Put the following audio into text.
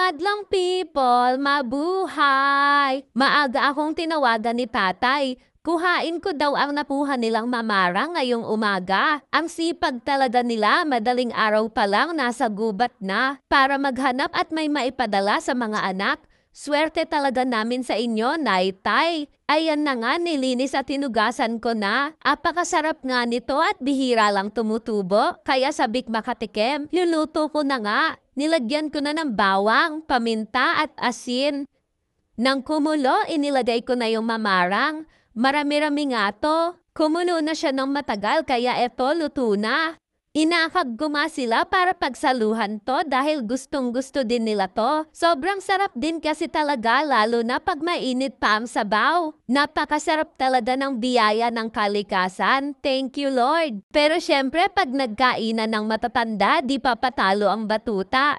Madlang people, mabuhay! Maaga akong tinawagan ni tatay. Kuhain ko daw ang napuha nilang mamara ngayong umaga. Ang sipag talaga nila, madaling araw pa lang nasa gubat na para maghanap at may maipadala sa mga anak. Swerte talaga namin sa inyo, Nay Tay. Ayan na nga, nilinis at tinugasan ko na. Apakasarap nga nito at bihira lang tumutubo. Kaya sabik makatikim, luluto ko na nga. Nilagyan ko na ng bawang, paminta at asin. Nang kumulo, inilagay ko na yung mamarang. Marami-rami nga to. Kumulo na siya ng matagal kaya eto luto na. Inakag-guma sila para pagsaluhan to dahil gustong-gusto din nila to. Sobrang sarap din kasi talaga lalo na pag mainit pa ang sabaw. Napakasarap talaga ng biyaya ng kalikasan. Thank you, Lord. Pero syempre pag nagkainan ng matatanda, di pa patalo ang batuta.